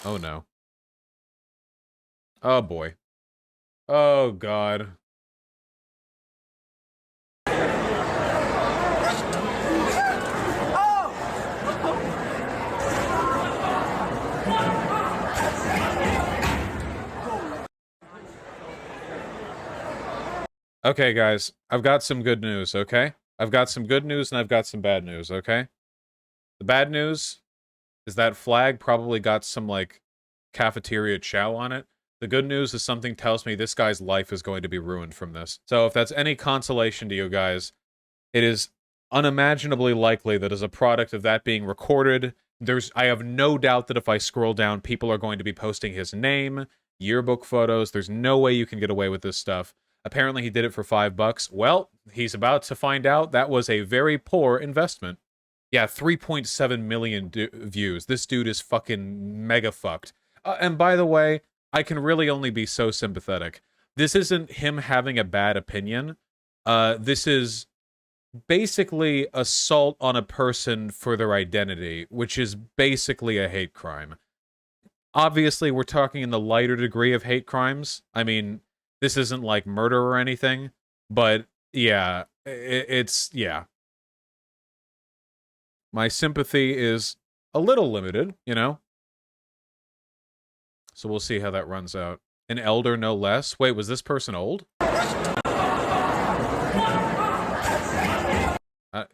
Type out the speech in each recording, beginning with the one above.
Oh no. Oh boy. Oh god. Okay, guys, I've got some good news, okay? I've got some good news and I've got some bad news, okay? The bad news is that flag probably got some, like, cafeteria chow on it. The good news is something tells me this guy's life is going to be ruined from this. So if that's any consolation to you guys, it is unimaginably likely that as a product of that being recorded, I have no doubt that if I scroll down, people are going to be posting his name, yearbook photos. There's no way you can get away with this stuff. Apparently he did it for $5. Well, he's about to find out that was a very poor investment. Yeah, 3.7 million views. This dude is fucking mega fucked. And by the way, I can really only be so sympathetic. This isn't him having a bad opinion. This is basically assault on a person for their identity, which is basically a hate crime. Obviously, we're talking in the lighter degree of hate crimes. I mean, this isn't like murder or anything, but yeah, yeah. My sympathy is a little limited, you know? So we'll see how that runs out. An elder, no less. Wait, was this person old?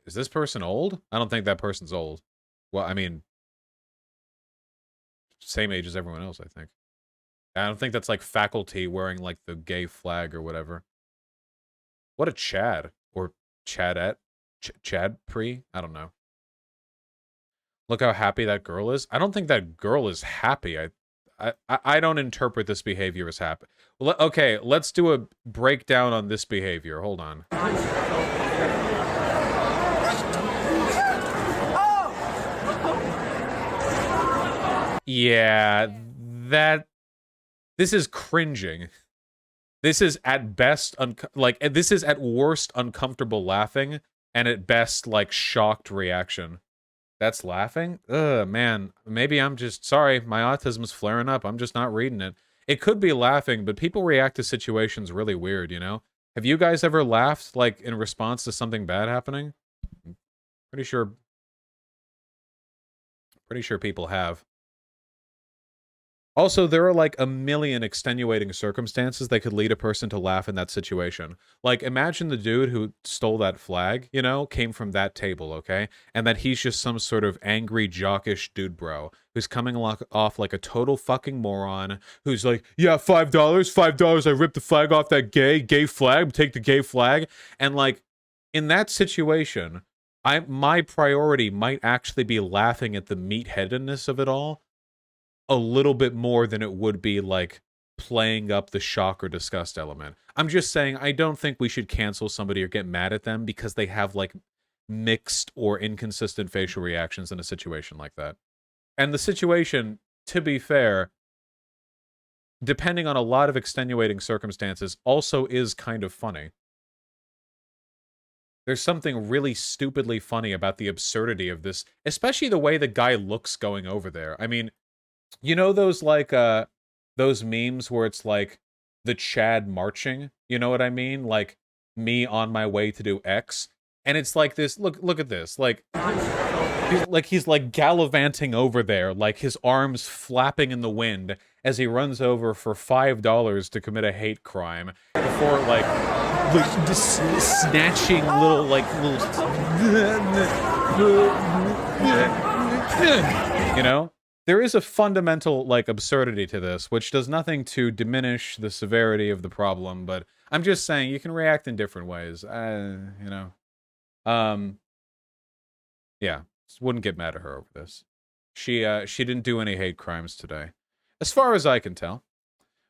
Is this person old? I don't think that person's old. Well, I mean, same age as everyone else, I think. I don't think that's like faculty wearing like the gay flag or whatever. What a Chad. Or Chadette. Chad pre? I don't know. Look how happy that girl is. I don't think that girl is happy. I don't interpret this behavior as happy. Well, okay, let's do a breakdown on this behavior. Hold on. Yeah, this is cringing. This is at best, this is at worst uncomfortable laughing, and at best, like, shocked reaction. That's laughing? Ugh, man. Maybe I'm just, sorry, my autism's flaring up. I'm just not reading it. It could be laughing, but people react to situations really weird, you know? Have you guys ever laughed, like, in response to something bad happening? Pretty sure people have. Also, there are like a million extenuating circumstances that could lead a person to laugh in that situation. Like, imagine the dude who stole that flag, you know, came from that table, okay? And that he's just some sort of angry, jockish dude bro who's coming off like a total fucking moron, who's like, yeah, $5, $5, I ripped the flag off that gay flag, take the gay flag. And like, in that situation, my priority might actually be laughing at the meatheadedness of it all a little bit more than it would be like playing up the shock or disgust element. I'm just saying I don't think we should cancel somebody or get mad at them because they have like mixed or inconsistent facial reactions in a situation like that. And the situation, to be fair, depending on a lot of extenuating circumstances, also is kind of funny. There's something really stupidly funny about the absurdity of this, especially the way the guy looks going over there. I mean, you know those like those memes where it's like the Chad marching, you know what I mean? Like me on my way to do X. And it's like this, look at this. He's like gallivanting over there, like his arms flapping in the wind as he runs over for $5 to commit a hate crime before like just snatching little you know? There is a fundamental, like, absurdity to this, which does nothing to diminish the severity of the problem, but I'm just saying you can react in different ways. You know. Yeah. Wouldn't get mad at her over this. She didn't do any hate crimes today. As far as I can tell.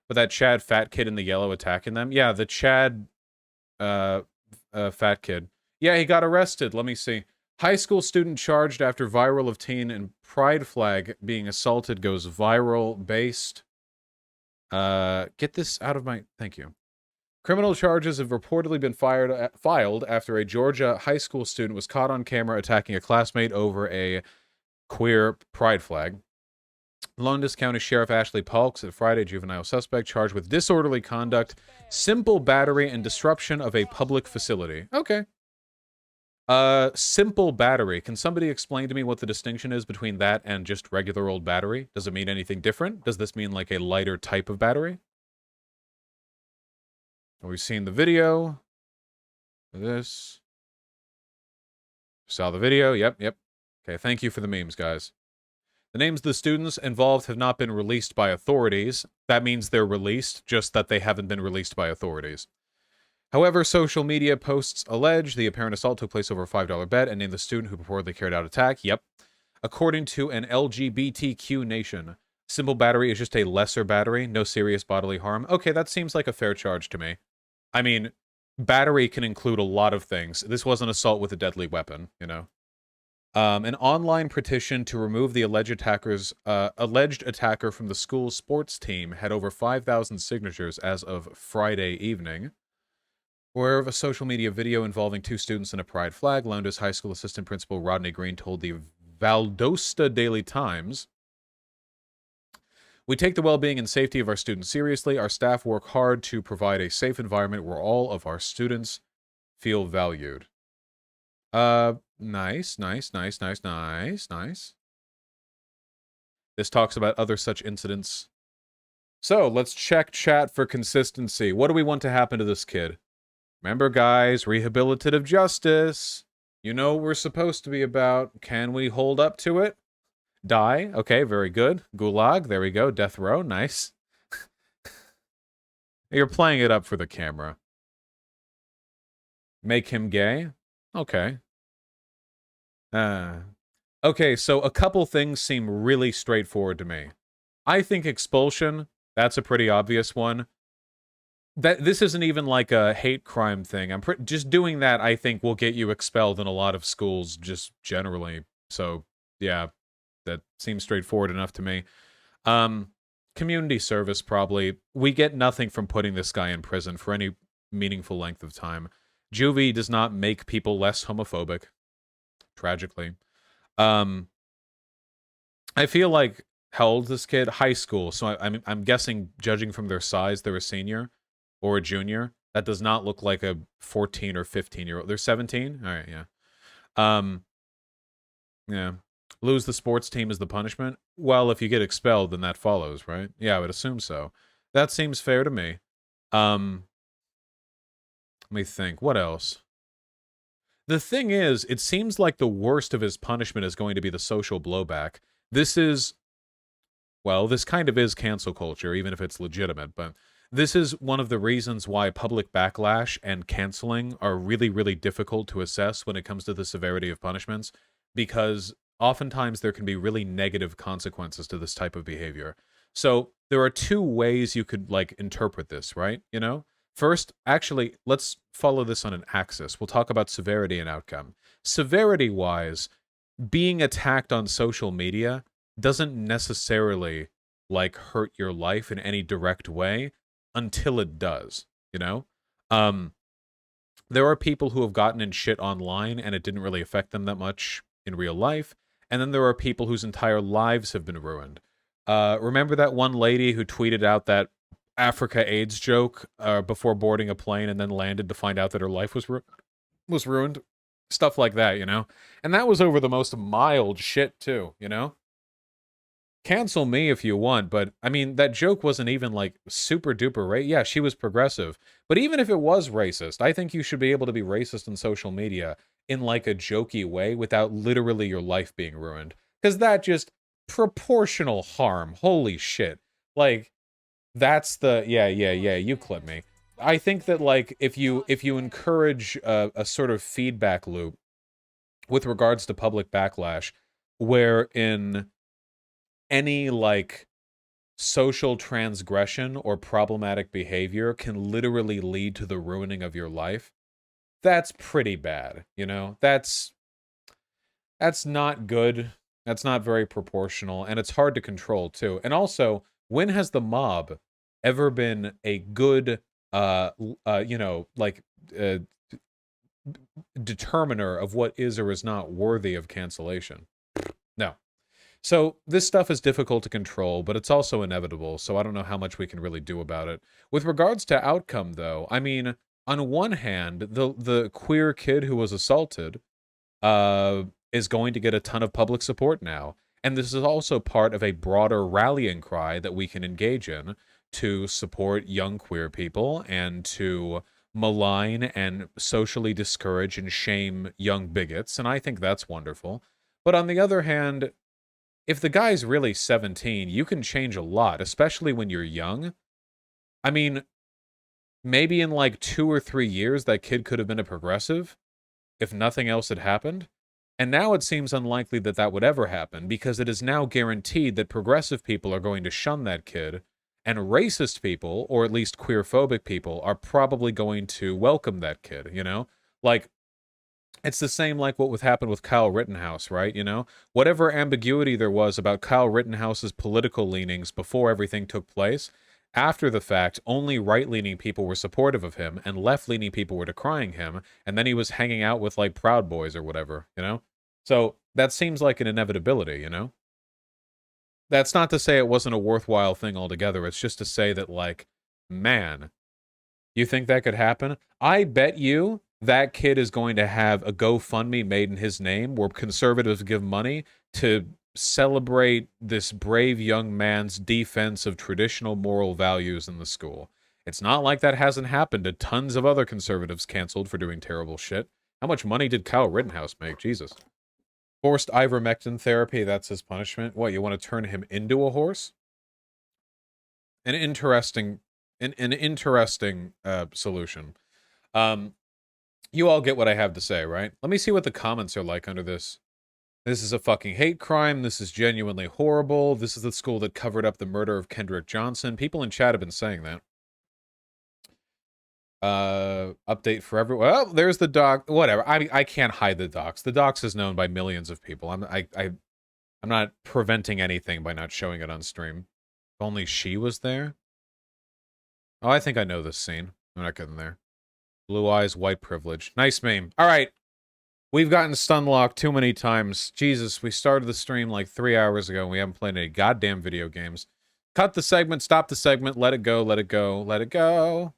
But that Chad fat kid in the yellow attacking them? Yeah, the Chad, fat kid. Yeah, he got arrested. Let me see. High school student charged after viral of teen and pride flag being assaulted goes viral based. Get this out of my... Thank you. Criminal charges have reportedly been filed after a Georgia high school student was caught on camera attacking a classmate over a queer pride flag. Lowndes County Sheriff Ashley Polk said Friday juvenile suspect charged with disorderly conduct, simple battery, and disruption of a public facility. Okay. Simple battery. Can somebody explain to me what the distinction is between that and just regular old battery? Does it mean anything different? Does this mean like a lighter type of battery? We've seen the video. This. Saw the video. Yep. Okay, thank you for the memes, guys. The names of the students involved have not been released by authorities. That means they're released, just that they haven't been released by authorities. However, social media posts allege the apparent assault took place over a $5 bet and named the student who purportedly carried out attack. Yep. According to an LGBTQ nation, simple battery is just a lesser battery, no serious bodily harm. Okay, that seems like a fair charge to me. I mean, battery can include a lot of things. This was an assault with a deadly weapon, you know. An online petition to remove the alleged attacker from the school's sports team had over 5,000 signatures as of Friday evening. Aware of a social media video involving two students and a pride flag, Lowndes High School assistant principal Rodney Green told the Valdosta Daily Times, "We take the well-being and safety of our students seriously. Our staff work hard to provide a safe environment where all of our students feel valued." Nice. This talks about other such incidents. So, let's check chat for consistency. What do we want to happen to this kid? Remember, guys, rehabilitative justice. You know what we're supposed to be about. Can we hold up to it? Die. Okay, very good. Gulag. There we go. Death row. Nice. You're playing it up for the camera. Make him gay? Okay. Okay, so a couple things seem really straightforward to me. I think expulsion, that's a pretty obvious one. This isn't even like a hate crime thing. Just doing that, I think, will get you expelled in a lot of schools, just generally. So, yeah, that seems straightforward enough to me. Community service, probably. We get nothing from putting this guy in prison for any meaningful length of time. Juvie does not make people less homophobic, tragically. I feel like, how old is this kid? High school. So I'm guessing, judging from their size, they're a senior or a junior. That does not look like a 14 or 15-year-old. They're 17? All right, yeah. Yeah. Lose the sports team as the punishment? Well, if you get expelled, then that follows, right? Yeah, I would assume so. That seems fair to me. Let me think. What else? The thing is, it seems like the worst of his punishment is going to be the social blowback. This is, well, this kind of is cancel culture, even if it's legitimate, but this is one of the reasons why public backlash and canceling are really, really difficult to assess when it comes to the severity of punishments, because oftentimes there can be really negative consequences to this type of behavior. So there are two ways you could, like, interpret this, right? You know? First, actually, let's follow this on an axis. We'll talk about severity and outcome. Severity-wise, being attacked on social media doesn't necessarily, like, hurt your life in any direct way until it does, you know? There are people who have gotten in shit online and it didn't really affect them that much in real life, and then there are people whose entire lives have been ruined. Remember that one lady who tweeted out that Africa AIDS joke before boarding a plane and then landed to find out that her life was ruined? Stuff like that, you know? And that was over the most mild shit, too, you know? Cancel me if you want, but, I mean, that joke wasn't even, like, super-duper right. Yeah, she was progressive. But even if it was racist, I think you should be able to be racist on social media in, like, a jokey way without literally your life being ruined. Because that just... proportional harm. Holy shit. Like... that's the... yeah, you clip me. I think that, like, if you encourage a sort of feedback loop with regards to public backlash, wherein any, like, social transgression or problematic behavior can literally lead to the ruining of your life, that's pretty bad, you know? That's not good. That's not very proportional, and it's hard to control, too. And also, when has the mob ever been a good you know, like uh, determiner of what is or is not worthy of cancellation. No. So this stuff is difficult to control, but it's also inevitable, so I don't know how much we can really do about it. With regards to outcome, though, I mean, on one hand, the queer kid who was assaulted is going to get a ton of public support now. And this is also part of a broader rallying cry that we can engage in to support young queer people and to malign and socially discourage and shame young bigots. And I think that's wonderful. But on the other hand, if the guy's really 17, you can change a lot, especially when you're young. I mean, maybe in like 2 or 3 years, that kid could have been a progressive if nothing else had happened. And now it seems unlikely that that would ever happen because it is now guaranteed that progressive people are going to shun that kid, and racist people, or at least queerphobic people, are probably going to welcome that kid, you know? Like, it's the same like what happened with Kyle Rittenhouse, right? You know, whatever ambiguity there was about Kyle Rittenhouse's political leanings before everything took place, after the fact, only right-leaning people were supportive of him, and left-leaning people were decrying him, and then he was hanging out with, like, Proud Boys or whatever, you know? So, that seems like an inevitability, you know? That's not to say it wasn't a worthwhile thing altogether, it's just to say that, like, man, you think that could happen? I bet you that kid is going to have a GoFundMe made in his name where conservatives give money to celebrate this brave young man's defense of traditional moral values in the school. It's not like that hasn't happened to tons of other conservatives canceled for doing terrible shit. How much money did Kyle Rittenhouse make? Jesus. Forced ivermectin therapy, that's his punishment. What, you want to turn him into a horse? An interesting an interesting solution. You all get what I have to say, right? Let me see what the comments are like under this. This is a fucking hate crime. This is genuinely horrible. This is the school that covered up the murder of Kendrick Johnson. People in chat have been saying that. Update for everyone. Well, there's the doc. Whatever. I can't hide the docs. The docs is known by millions of people. I'm not preventing anything by not showing it on stream. If only she was there. Oh, I think I know this scene. I'm not getting there. Blue eyes, white privilege. Nice meme. All right. We've gotten stunlocked too many times. Jesus, we started the stream like 3 hours ago and we haven't played any goddamn video games. Cut the segment, stop the segment, let it go, let it go, let it go.